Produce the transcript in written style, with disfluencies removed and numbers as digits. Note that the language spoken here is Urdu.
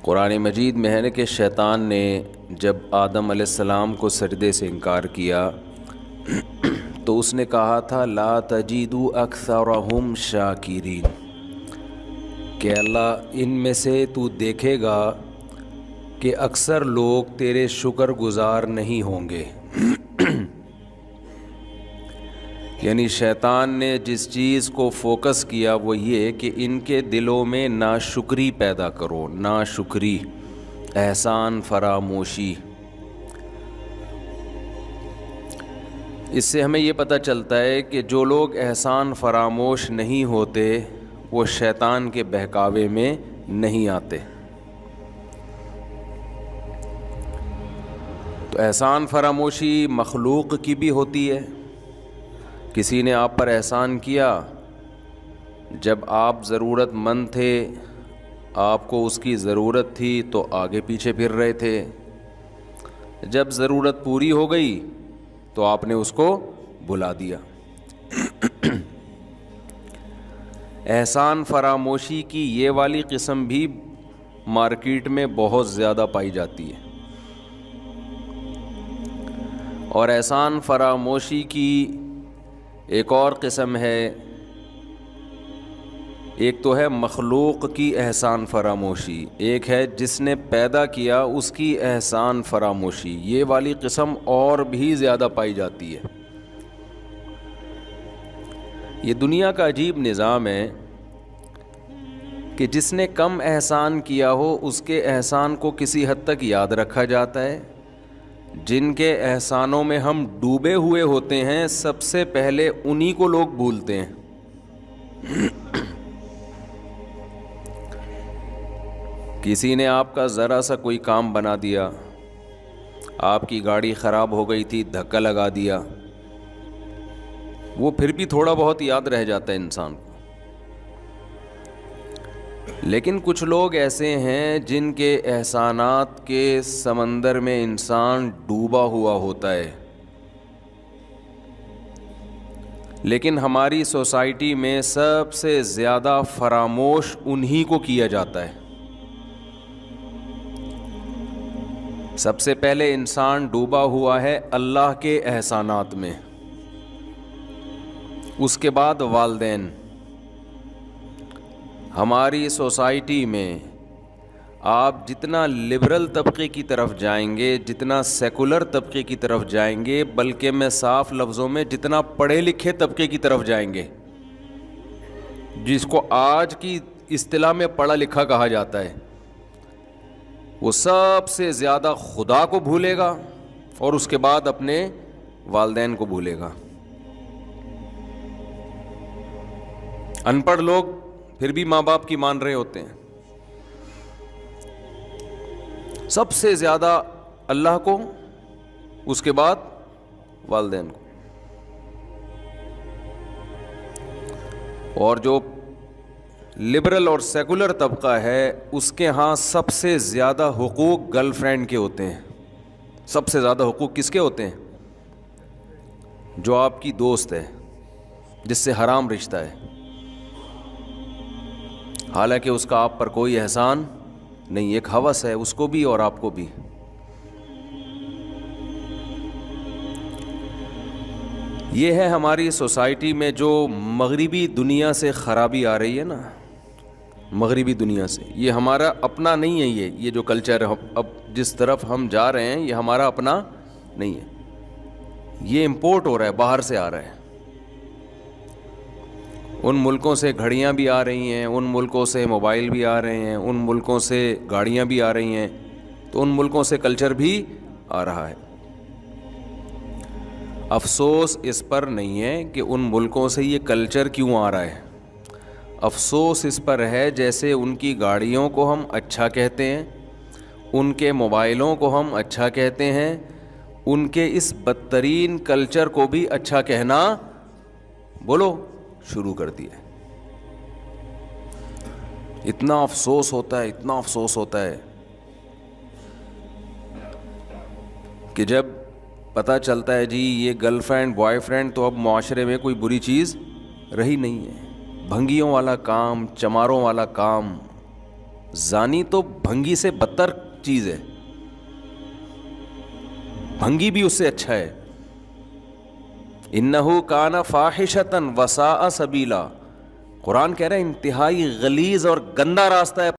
قرآن مجید میں ہے کہ شیطان نے جب آدم علیہ السلام کو سجدے سے انکار کیا تو اس نے کہا تھا لا تجدو اکثرہم شاکرین، کہ اللہ ان میں سے تو دیکھے گا کہ اکثر لوگ تیرے شکر گزار نہیں ہوں گے۔ یعنی شیطان نے جس چیز کو فوکس کیا وہ یہ کہ ان کے دلوں میں ناشکری پیدا کرو، ناشکری، احسان فراموشی۔ اس سے ہمیں یہ پتہ چلتا ہے کہ جو لوگ احسان فراموش نہیں ہوتے وہ شیطان کے بہکاوے میں نہیں آتے۔ تو احسان فراموشی مخلوق کی بھی ہوتی ہے۔ کسی نے آپ پر احسان کیا، جب آپ ضرورت مند تھے، آپ کو اس کی ضرورت تھی تو آگے پیچھے پھر رہے تھے، جب ضرورت پوری ہو گئی تو آپ نے اس کو بلا دیا۔ احسان فراموشی کی یہ والی قسم بھی مارکیٹ میں بہت زیادہ پائی جاتی ہے۔ اور احسان فراموشی کی ایک اور قسم ہے، ایک تو ہے مخلوق کی احسان فراموشی، ایک ہے جس نے پیدا کیا اس کی احسان فراموشی۔ یہ والی قسم اور بھی زیادہ پائی جاتی ہے۔ یہ دنیا کا عجیب نظام ہے کہ جس نے کم احسان کیا ہو اس کے احسان کو کسی حد تک یاد رکھا جاتا ہے، جن کے احسانوں میں ہم ڈوبے ہوئے ہوتے ہیں سب سے پہلے انہی کو لوگ بھولتے ہیں۔ کسی نے آپ کا ذرا سا کوئی کام بنا دیا، آپ کی گاڑی خراب ہو گئی تھی، دھکا لگا دیا، وہ پھر بھی تھوڑا بہت یاد رہ جاتا ہے انسان کو۔ لیکن کچھ لوگ ایسے ہیں جن کے احسانات کے سمندر میں انسان ڈوبا ہوا ہوتا ہے، لیکن ہماری سوسائٹی میں سب سے زیادہ فراموش انہی کو کیا جاتا ہے۔ سب سے پہلے انسان ڈوبا ہوا ہے اللہ کے احسانات میں، اس کے بعد والدین۔ ہماری سوسائٹی میں آپ جتنا لبرل طبقے کی طرف جائیں گے، جتنا سیکولر طبقے کی طرف جائیں گے، بلکہ میں صاف لفظوں میں جتنا پڑھے لکھے طبقے کی طرف جائیں گے، جس کو آج کی اصطلاح میں پڑھا لکھا کہا جاتا ہے، وہ سب سے زیادہ خدا کو بھولے گا اور اس کے بعد اپنے والدین کو بھولے گا۔ ان پڑھ لوگ پھر بھی ماں باپ کی مان رہے ہوتے ہیں، سب سے زیادہ اللہ کو، اس کے بعد والدین کو۔ اور جو لبرل اور سیکولر طبقہ ہے اس کے ہاں سب سے زیادہ حقوق گرل فرینڈ کے ہوتے ہیں۔ سب سے زیادہ حقوق کس کے ہوتے ہیں؟ جو آپ کی دوست ہے، جس سے حرام رشتہ ہے، حالانکہ اس کا آپ پر کوئی احسان نہیں، ایک ہوس ہے اس کو بھی اور آپ کو بھی۔ یہ ہے ہماری سوسائٹی میں جو مغربی دنیا سے خرابی آ رہی ہے نا، مغربی دنیا سے۔ یہ ہمارا اپنا نہیں ہے، یہ جو کلچر ہے اب جس طرف ہم جا رہے ہیں یہ ہمارا اپنا نہیں ہے، یہ امپورٹ ہو رہا ہے، باہر سے آ رہا ہے۔ ان ملکوں سے گھڑیاں بھی آ رہی ہیں، ان ملکوں سے موبائل بھی آ رہے ہیں، ان ملکوں سے گاڑیاں بھی آ رہی ہیں، تو ان ملکوں سے کلچر بھی آ رہا ہے۔ افسوس اس پر نہیں ہے کہ ان ملکوں سے یہ کلچر کیوں آ رہا ہے، افسوس اس پر ہے جیسے ان کی گاڑیوں کو ہم اچھا کہتے ہیں، ان کے موبائلوں کو ہم اچھا کہتے ہیں، ان کے اس بدترین کلچر کو بھی اچھا کہنا بولو شروع کر دیا۔ اتنا افسوس ہوتا ہے، اتنا افسوس ہوتا ہے کہ جب پتہ چلتا ہے جی یہ گرل فرینڈ بوائے فرینڈ تو اب معاشرے میں کوئی بری چیز رہی نہیں ہے۔ بھنگیوں والا کام، چماروں والا کام زانی تو بھنگی سے بدتر چیز ہے، بھنگی بھی اس سے اچھا ہے. انہو کان فاحشۃ وساء سبیلا، قرآن کہہ رہا ہے انتہائی غلیظ اور گندا راستہ ہے